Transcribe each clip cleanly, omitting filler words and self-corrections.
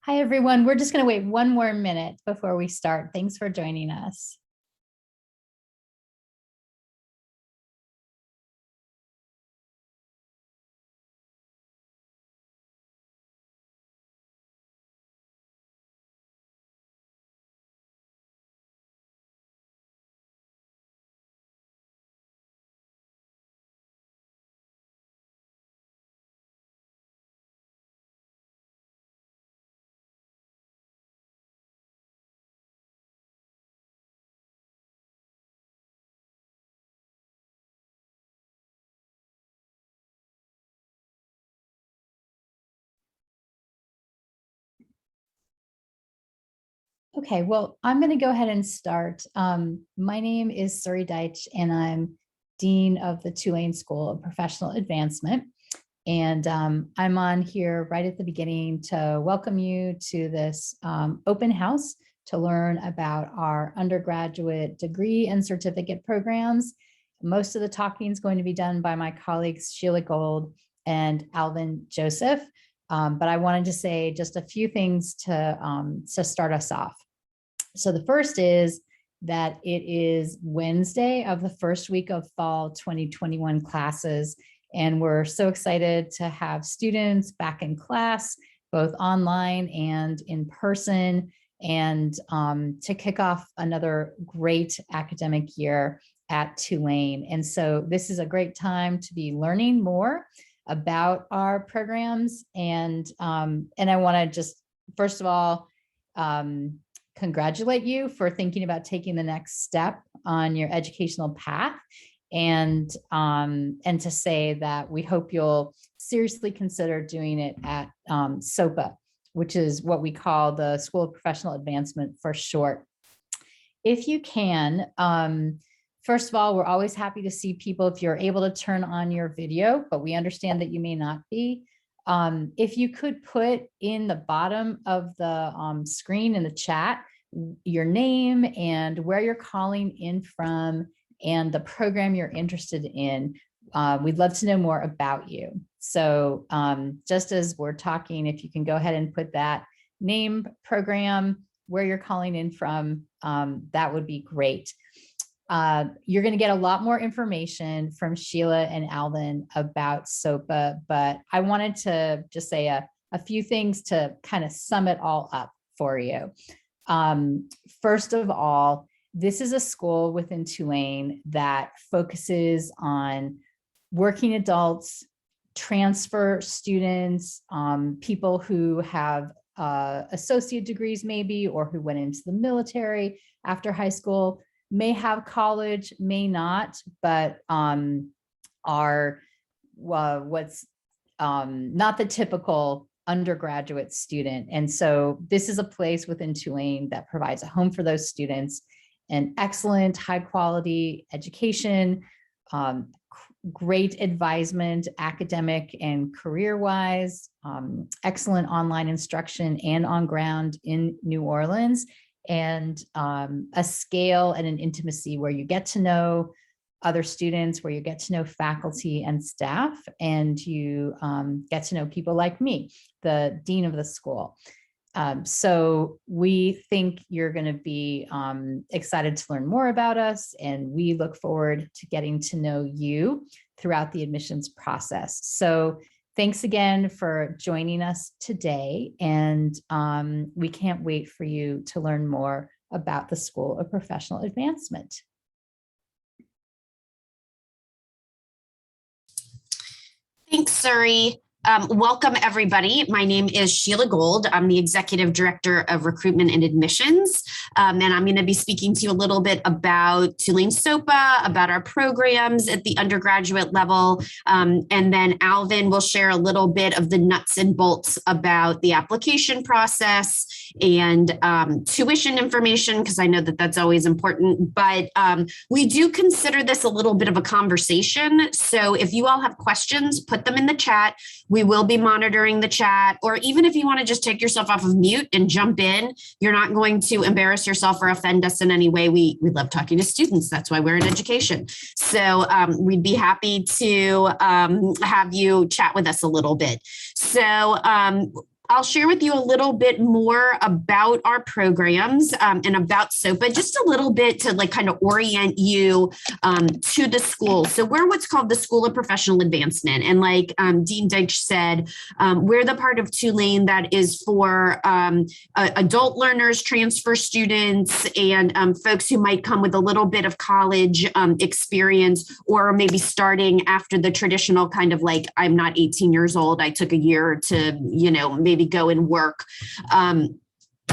Hi, everyone. We're just going to wait one more minute before we start. Thanks for joining us. Okay, well, I'm going to go ahead and start. My name is Suri Deitch, and I'm Dean of the Tulane School of Professional Advancement. And I'm on here right at the beginning to welcome you to this open house to learn about our undergraduate degree and certificate programs. Most of the talking is going to be done by my colleagues Sheila Gold and Alvin Joseph. But I wanted to say just a few things to start us off. So the first is that it is Wednesday of the first week of fall 2021 classes. And we're so excited to have students back in class, both online and in person, and to kick off another great academic year at Tulane. And so this is a great time to be learning more about our programs. And I want to just, first of all, congratulate you for thinking about taking the next step on your educational path, and to say that we hope you'll seriously consider doing it at SoPA, which is what we call the School of Professional Advancement for short. If you can, first of all, we're always happy to see people if you're able to turn on your video, but we understand that you may not be. If you could put in the bottom of the screen in the chat, your name and where you're calling in from and the program you're interested in, we'd love to know more about you. So just as we're talking, if you can go ahead and put that name, program, where you're calling in from, that would be great. You're going to get a lot more information from Sheila and Alvin about SoPA, but I wanted to just say a few things to kind of sum it all up for you. First of all, this is a school within Tulane that focuses on working adults, transfer students, people who have associate degrees maybe, or who went into the military after high school, may have college, may not, but are what's not the typical undergraduate student. And so this is a place within Tulane that provides a home for those students, an excellent high quality education, great advisement, academic and career wise, excellent online instruction and on ground in New Orleans, and a scale and an intimacy where you get to know other students, where you get to know faculty and staff, and you get to know people like me, the dean of the school. So we think you're going to be excited to learn more about us, and we look forward to getting to know you throughout the admissions process. So thanks again for joining us today, and we can't wait for you to learn more about the School of Professional Advancement. Thanks, Suri. Welcome, everybody. My name is Sheila Gold. I'm the Executive Director of Recruitment and Admissions, and I'm going to be speaking to you a little bit about Tulane SoPA, about our programs at the undergraduate level, and then Alvin will share a little bit of the nuts and bolts about the application process and tuition information, because I know that that's always important, but we do consider this a little bit of a conversation. So if you all have questions, put them in the chat. We will be monitoring the chat, or even if you want to just take yourself off of mute and jump in, you're not going to embarrass yourself or offend us in any way. We love talking to students. That's why we're in education. So we'd be happy to have you chat with us a little bit. So I'll share with you a little bit more about our programs and about SoPA, just a little bit to like kind of orient you to the school. So we're what's called the School of Professional Advancement. And like Dean Deitch said, we're the part of Tulane that is for adult learners, transfer students, and folks who might come with a little bit of college experience, or maybe starting after the traditional kind of like, I'm not 18 years old, I took a year to, maybe go and work.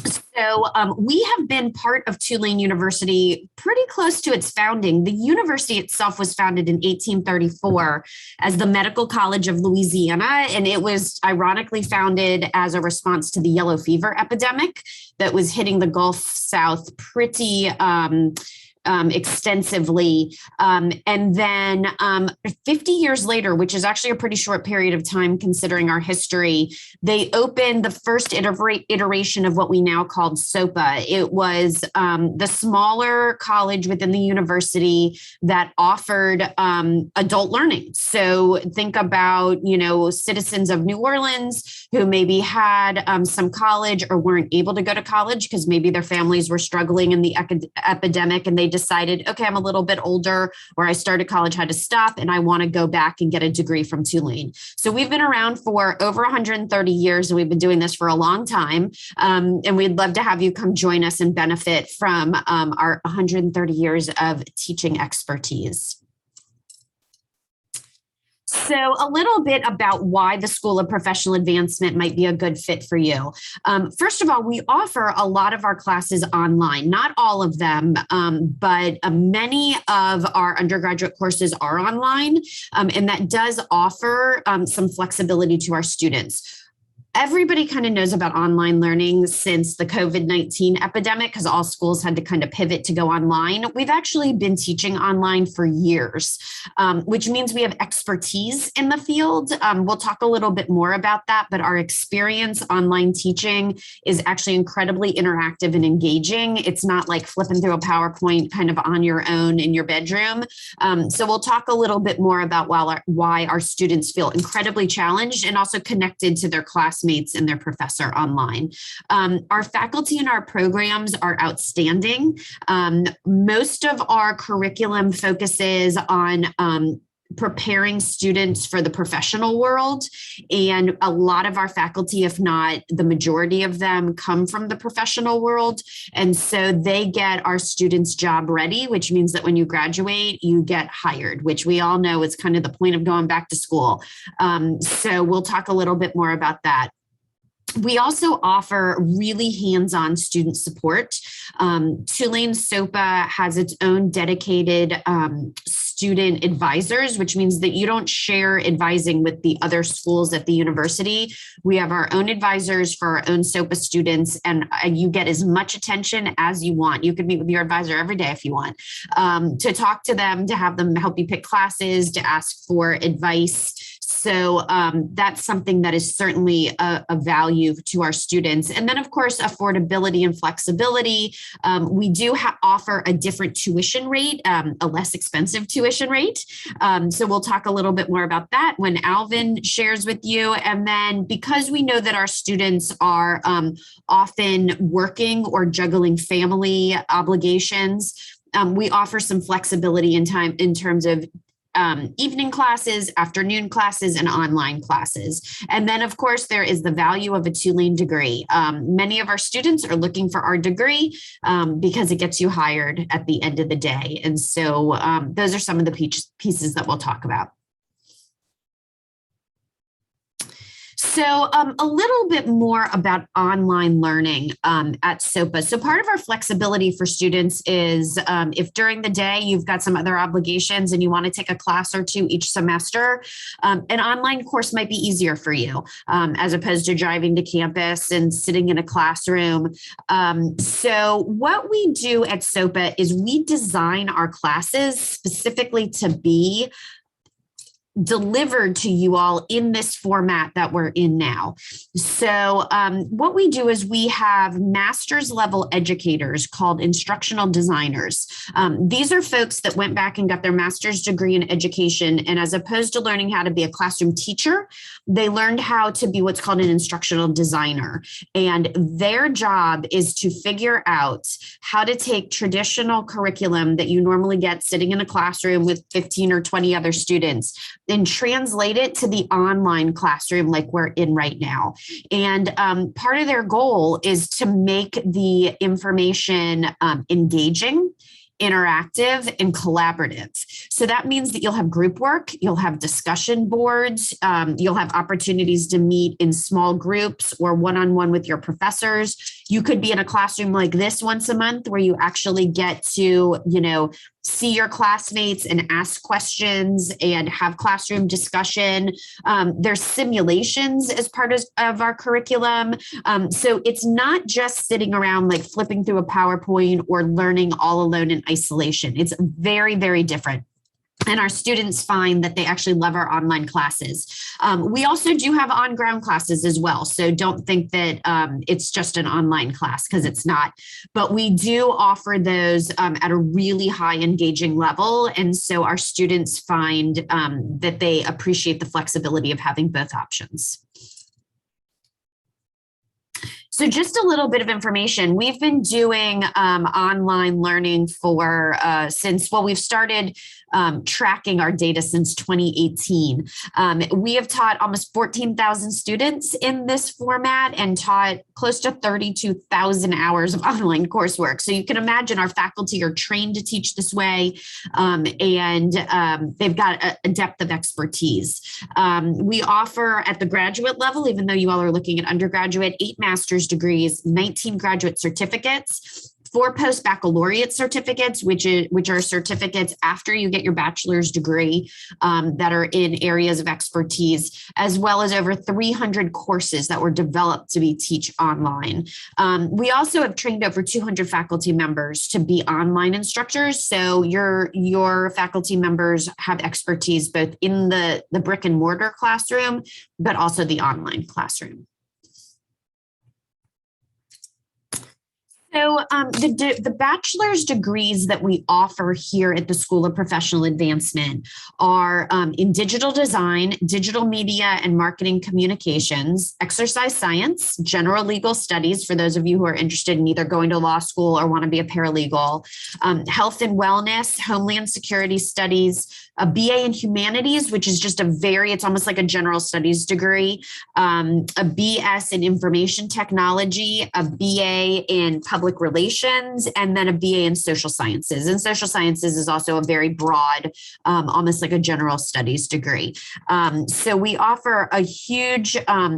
So we have been part of Tulane University pretty close to its founding. The university itself was founded in 1834 as the Medical College of Louisiana, and it was ironically founded as a response to the yellow fever epidemic that was hitting the Gulf South pretty extensively. And then 50 years later, which is actually a pretty short period of time considering our history, they opened the first iteration of what we now called SoPA. It was the smaller college within the university that offered adult learning. So think about, citizens of New Orleans who maybe had some college or weren't able to go to college because maybe their families were struggling in the epidemic, and they decided, okay, I'm a little bit older, or I started college, had to stop, and I want to go back and get a degree from Tulane. So we've been around for over 130 years, and we've been doing this for a long time. And we'd love to have you come join us and benefit from our 130 years of teaching expertise. So a little bit about why the School of Professional Advancement might be a good fit for you. First of all, we offer a lot of our classes online, not all of them, but many of our undergraduate courses are online, and that does offer some flexibility to our students. Everybody kind of knows about online learning since the COVID-19 epidemic, because all schools had to kind of pivot to go online. We've actually been teaching online for years, which means we have expertise in the field. We'll talk a little bit more about that, but our experience online teaching is actually incredibly interactive and engaging. It's not like flipping through a PowerPoint kind of on your own in your bedroom. So we'll talk a little bit more about why our students feel incredibly challenged and also connected to their classmates and their professor online. Our faculty and our programs are outstanding. Most of our curriculum focuses on preparing students for the professional world. And a lot of our faculty, if not the majority of them, come from the professional world. And so they get our students job ready, which means that when you graduate, you get hired, which we all know is kind of the point of going back to school. So we'll talk a little bit more about that. We also offer really hands-on student support. Tulane SoPA has its own dedicated student advisors, which means that you don't share advising with the other schools at the university. We have our own advisors for our own SoPA students, and you get as much attention as you want. You could meet with your advisor every day if you want, to talk to them, to have them help you pick classes, to ask for advice. So that's something that is certainly a value to our students. And then, of course, affordability and flexibility. We do offer a different tuition rate, a less expensive tuition rate. So we'll talk a little bit more about that when Alvin shares with you. And then because we know that our students are often working or juggling family obligations, we offer some flexibility in time in terms of evening classes, afternoon classes, and online classes. And then, of course, there is the value of a Tulane degree. Many of our students are looking for our degree because it gets you hired at the end of the day. And so those are some of the pieces that we'll talk about. So a little bit more about online learning at SoPA. So part of our flexibility for students is if during the day you've got some other obligations and you want to take a class or two each semester, an online course might be easier for you as opposed to driving to campus and sitting in a classroom. So what we do at SoPA is we design our classes specifically to be delivered to you all in this format that we're in now. So what we do is we have master's level educators called instructional designers. These are folks that went back and got their master's degree in education. And as opposed to learning how to be a classroom teacher, they learned how to be what's called an instructional designer. And their job is to figure out how to take traditional curriculum that you normally get sitting in a classroom with 15 or 20 other students and translate it to the online classroom like we're in right now. And part of their goal is to make the information engaging, interactive, and collaborative. So that means that you'll have group work, you'll have discussion boards, you'll have opportunities to meet in small groups or one-on-one with your professors. You could be in a classroom like this once a month where you actually get to, see your classmates and ask questions and have classroom discussion. There's simulations as part of our curriculum. So it's not just sitting around like flipping through a PowerPoint or learning all alone in isolation. It's very, very different. And our students find that they actually love our online classes. We also do have on-ground classes as well. So don't think that it's just an online class, because it's not. But we do offer those at a really high engaging level. And so our students find that they appreciate the flexibility of having both options. So just a little bit of information. We've been doing online learning for we've started tracking our data since 2018. We have taught almost 14,000 students in this format and taught close to 32,000 hours of online coursework. So you can imagine our faculty are trained to teach this way, and they've got a depth of expertise. We offer at the graduate level, even though you all are looking at undergraduate, 8 master's degrees, 19 graduate certificates, 4 post-baccalaureate certificates, which are certificates after you get your bachelor's degree that are in areas of expertise, as well as over 300 courses that were developed to be teach online. We also have trained over 200 faculty members to be online instructors. So your faculty members have expertise both in the brick and mortar classroom, but also the online classroom. So the bachelor's degrees that we offer here at the School of Professional Advancement are in digital design, digital media and marketing communications, exercise science, general legal studies for those of you who are interested in either going to law school or want to be a paralegal, health and wellness, homeland security studies, a BA in humanities, which is just it's almost like a general studies degree, a BS in information technology, a BA in public relations, and then a BA in social sciences. And social sciences is also a very broad, almost like a general studies degree. So we offer a huge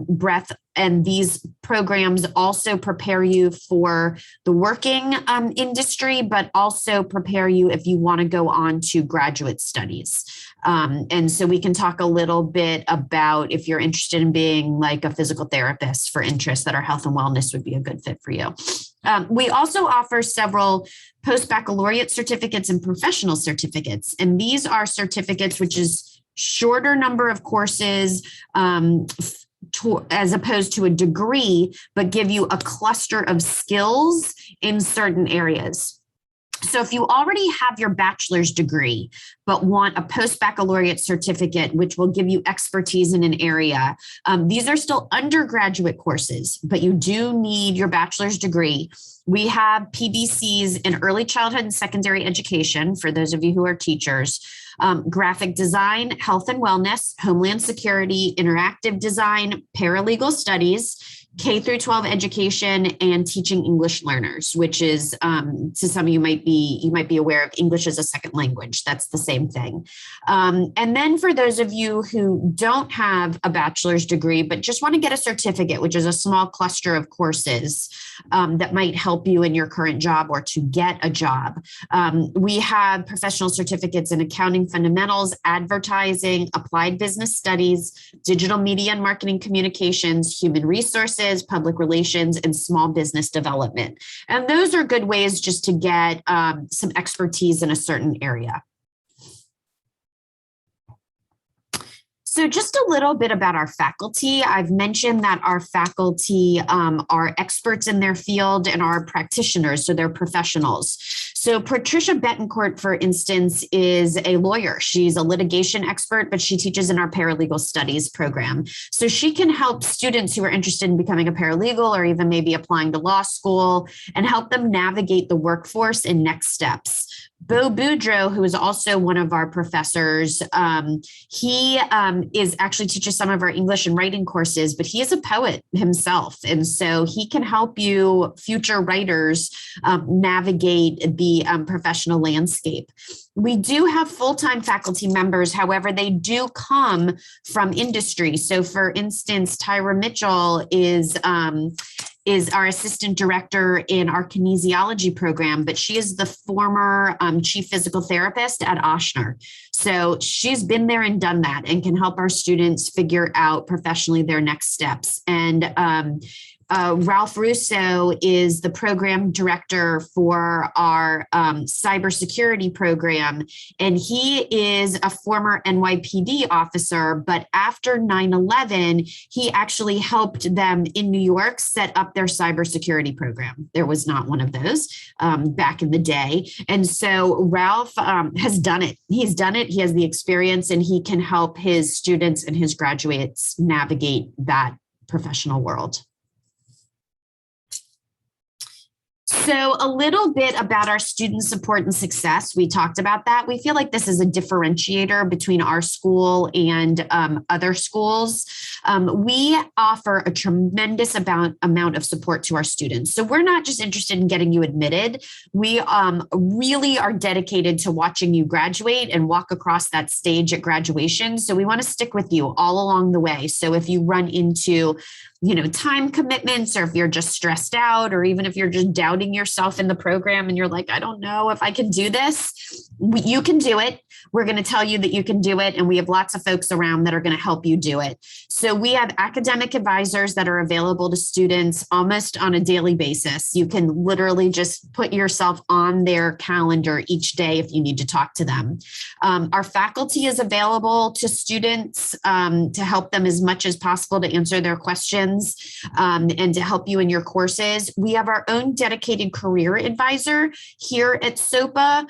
breadth, and these programs also prepare you for the working industry, but also prepare you if you want to go on to graduate studies. And so we can talk a little bit about if you're interested in being like a physical therapist for interest, that our health and wellness would be a good fit for you. We also offer several post-baccalaureate certificates and professional certificates. And these are certificates, which is shorter number of courses, as opposed to a degree, but give you a cluster of skills in certain areas. So if you already have your bachelor's degree, but want a post-baccalaureate certificate, which will give you expertise in an area, these are still undergraduate courses, but you do need your bachelor's degree. We have PBCs in early childhood and secondary education, for those of you who are teachers, graphic design, health and wellness, homeland security, interactive design, paralegal studies, K through 12 education, and teaching English learners, which is to some of you might be aware of English as a second language. That's the same thing. And then for those of you who don't have a bachelor's degree, but just want to get a certificate, which is a small cluster of courses that might help you in your current job or to get a job. We have professional certificates in accounting fundamentals, advertising, applied business studies, digital media and marketing communications, human resources, public relations, and small business development. And those are good ways just to get some expertise in a certain area. So just a little bit about our faculty. I've mentioned that our faculty are experts in their field and are practitioners, so they're professionals. So Patricia Betancourt, for instance, is a lawyer. She's a litigation expert, but she teaches in our paralegal studies program. So she can help students who are interested in becoming a paralegal or even maybe applying to law school and help them navigate the workforce and next steps. Bo Boudreau, who is also one of our professors, he is actually teaches some of our English and writing courses, but he is a poet himself. And so he can help you future writers navigate the professional landscape. We do have full-time faculty members. However, they do come from industry. So for instance, Tyra Mitchell is our assistant director in our kinesiology program, but she is the former chief physical therapist at Ochsner. So she's been there and done that and can help our students figure out professionally their next steps. And Ralph Russo is the program director for our cybersecurity program, and he is a former NYPD officer, but after 9/11, he actually helped them in New York set up their cybersecurity program. There was not one of those back in the day. And so Ralph has done it. He's done it. He has the experience, and he can help his students and his graduates navigate that professional world. So a little bit about our student support and success. We talked about that. We feel like this is a differentiator between our school and other schools. We offer a tremendous amount of support to our students. So we're not just interested in getting you admitted. We really are dedicated to watching you graduate and walk across that stage at graduation. So we want to stick with you all along the way. So if you run into time commitments, or if you're just stressed out, or even if you're just doubting yourself in the program and you're like, I don't know if I can do this, you can do it. We're going to tell you that you can do it. And we have lots of folks around that are going to help you do it. So we have academic advisors that are available to students almost on a daily basis. You can literally just put yourself on their calendar each day if you need to talk to them. Our faculty is available to students to help them as much as possible to answer their questions and to help you in your courses. We have our own dedicated career advisor here at SoPA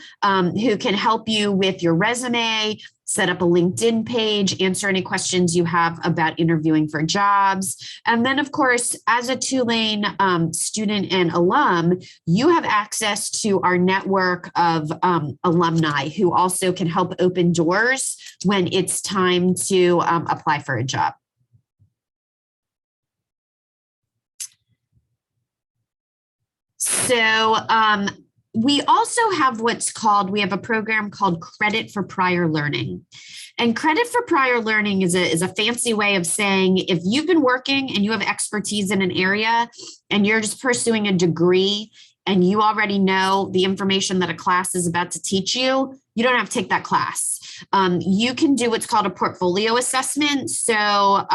who can help you with your resume, set up a LinkedIn page, answer any questions you have about interviewing for jobs. And then, of course, as a Tulane student and alum, you have access to our network of alumni who also can help open doors when it's time to apply for a job. So we also have we have a program called Credit for Prior Learning. And credit for prior learning is a fancy way of saying if you've been working and you have expertise in an area and you're just pursuing a degree and you already know the information that a class is about to teach you, you don't have to take that class. You can do what's called a portfolio assessment. So,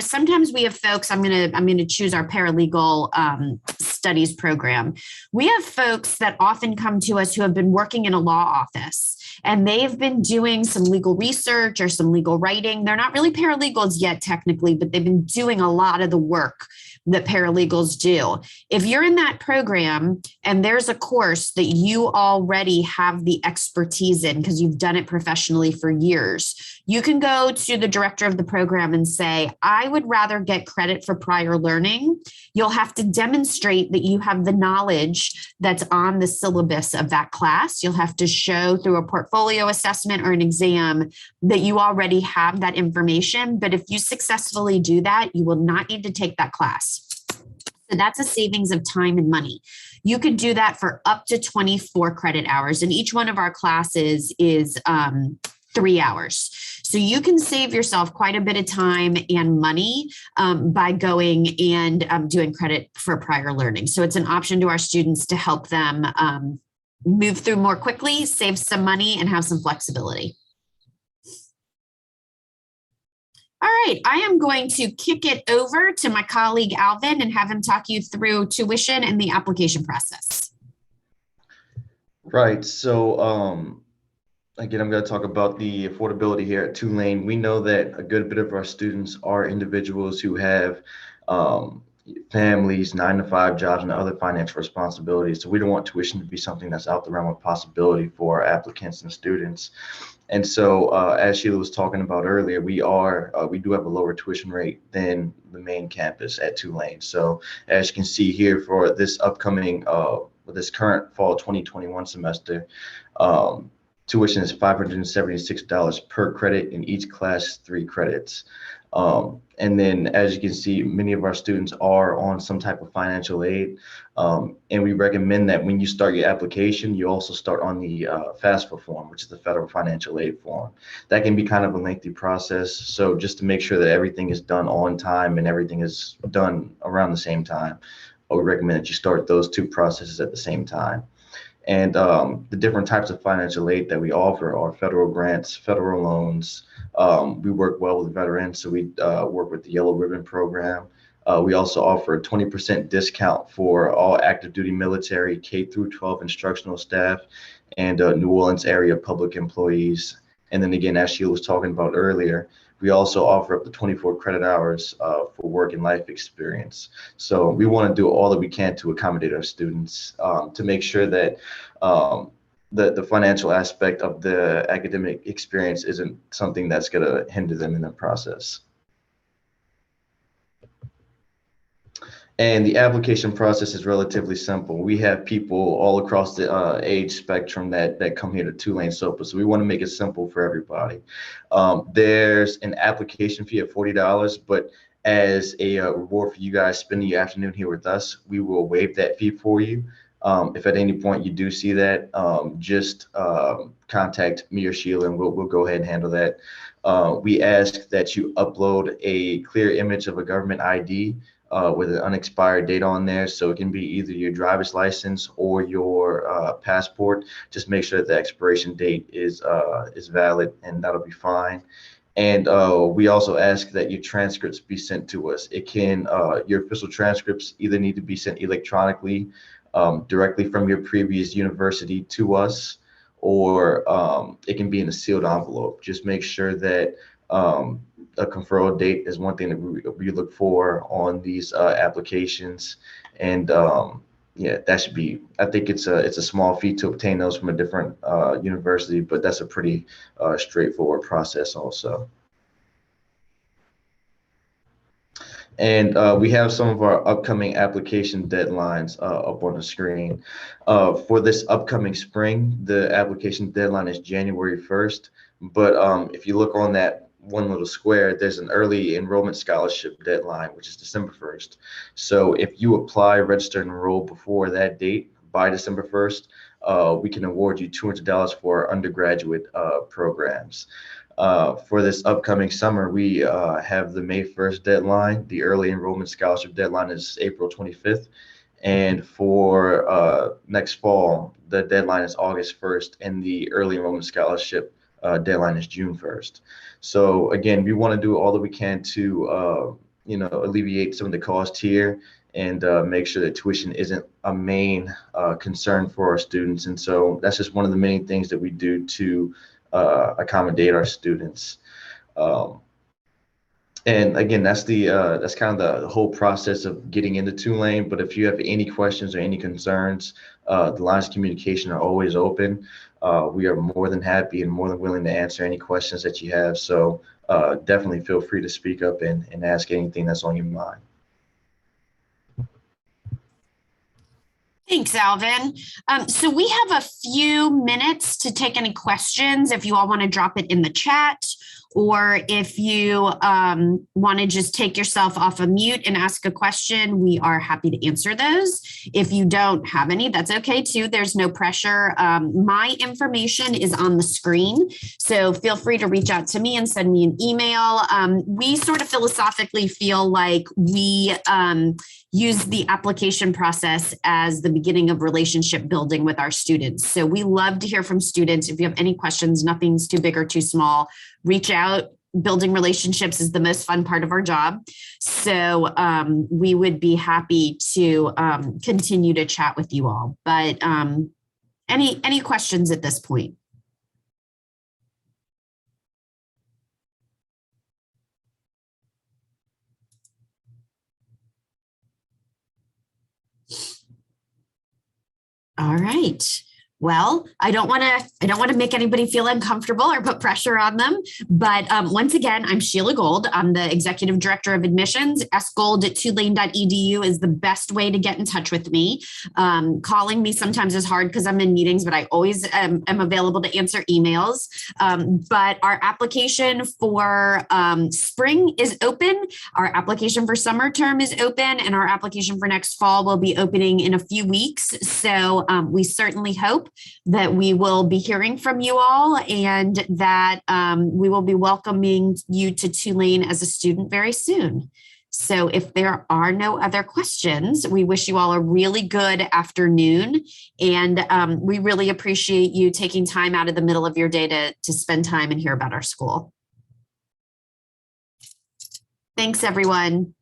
sometimes we have folks, I'm going to choose our paralegal studies program. We have folks that often come to us who have been working in a law office and they've been doing some legal research or some legal writing. They're not really paralegals yet, technically, but they've been doing a lot of the work that paralegals do. If you're in that program and there's a course that you already have the expertise in because you've done it professionally for years, you can go to the director of the program and say, I would rather get credit for prior learning. You'll have to demonstrate that you have the knowledge that's on the syllabus of that class. You'll have to show through a portfolio assessment or an exam that you already have that information. But if you successfully do that, you will not need to take that class. So that's a savings of time and money. You could do that for up to 24 credit hours. And each one of our classes is 3 hours. So you can save yourself quite a bit of time and money by going and doing credit for prior learning. So it's an option to our students to help them move through more quickly, save some money, and have some flexibility. All right, I am going to kick it over to my colleague Alvin and have him talk you through tuition and the application process. Right, so Again, I'm going to talk about the affordability here at Tulane. We know that a good bit of our students are individuals who have um, families, 9-to-5 jobs, and other financial responsibilities. So we don't want tuition to be something that's out the realm of possibility for our applicants and students. And so, as Sheila was talking about earlier, we do have a lower tuition rate than the main campus at Tulane. So, as you can see here, for this upcoming, this current fall 2021 semester, um, tuition is $576 per credit in each class, 3 credits. And then, as you can see, many of our students are on some type of financial aid. And we recommend that when you start your application, you also start on the FAFSA form, which is the Federal Financial Aid Form. That can be kind of a lengthy process. So just to make sure that everything is done on time and everything is done around the same time, I would recommend that you start those 2 processes at the same time. And the different types of financial aid that we offer are federal grants, federal loans. We work well with veterans, so we work with the Yellow Ribbon Program. We also offer a 20% discount for all active duty military, K through 12 instructional staff, and New Orleans area public employees. And then again, as Sheila was talking about earlier, we also offer up to 24 credit hours for work and life experience. So we want to do all that we can to accommodate our students, to make sure that the financial aspect of the academic experience isn't something that's going to hinder them in the process. And the application process is relatively simple. We have people all across the age spectrum that come here to Tulane SoPA, so we want to make it simple for everybody. There's an application fee of $40, but as a reward for you guys spending your afternoon here with us, we will waive that fee for you. If at any point you do see that, just contact me or Sheila, and we'll go ahead and handle that. We ask that you upload a clear image of a government ID with an unexpired date on there. So it can be either your driver's license or your passport. Just make sure that the expiration date is valid, and that'll be fine. And we also ask that your transcripts be sent to us. It can, your official transcripts either need to be sent electronically directly from your previous university to us, or it can be in a sealed envelope. Just make sure that a conferral date is one thing that we look for on these applications. And yeah, that should be, I think it's a small fee to obtain those from a different university, but that's a pretty straightforward process also. And we have some of our upcoming application deadlines up on the screen. For this upcoming spring, the application deadline is January 1st. But if you look on that one little square, there's an early enrollment scholarship deadline, which is December 1st. So if you apply, register, and enroll before that date by December 1st, we can award you $200 for our undergraduate programs. For this upcoming summer, we have the May 1st deadline. The early enrollment scholarship deadline is April 25th. And for next fall, the deadline is August 1st, and the early enrollment scholarship deadline is June 1st. So again, we want to do all that we can to alleviate some of the cost here, and make sure that tuition isn't a main concern for our students. And so that's just one of the many things that we do to accommodate our students. And again, that's kind of the whole process of getting into Tulane. But if you have any questions or any concerns, the lines of communication are always open. We are more than happy and more than willing to answer any questions that you have. So definitely feel free to speak up and ask anything that's on your mind. Thanks, Alvin. So we have a few minutes to take any questions if you all want to drop it in the chat, or if you want to just take yourself off of mute and ask a question, we are happy to answer those. If you don't have any, that's okay too. There's no pressure. My information is on the screen, so feel free to reach out to me and send me an email. We sort of philosophically feel like we use the application process as the beginning of relationship building with our students. So we love to hear from students. If you have any questions, nothing's too big or too small, reach out. Building relationships is the most fun part of our job. So we would be happy to continue to chat with you all. But any questions at this point? All right. Well, I don't want to make anybody feel uncomfortable or put pressure on them. But once again, I'm Sheila Gold. I'm the Executive Director of Admissions. sgold@tulane.edu is the best way to get in touch with me. Calling me sometimes is hard because I'm in meetings, but I always am available to answer emails. But our application for spring is open. Our application for summer term is open, and our application for next fall will be opening in a few weeks. So we certainly hope that we will be hearing from you all, and that we will be welcoming you to Tulane as a student very soon. So if there are no other questions, we wish you all a really good afternoon, and we really appreciate you taking time out of the middle of your day to spend time and hear about our school. Thanks, everyone.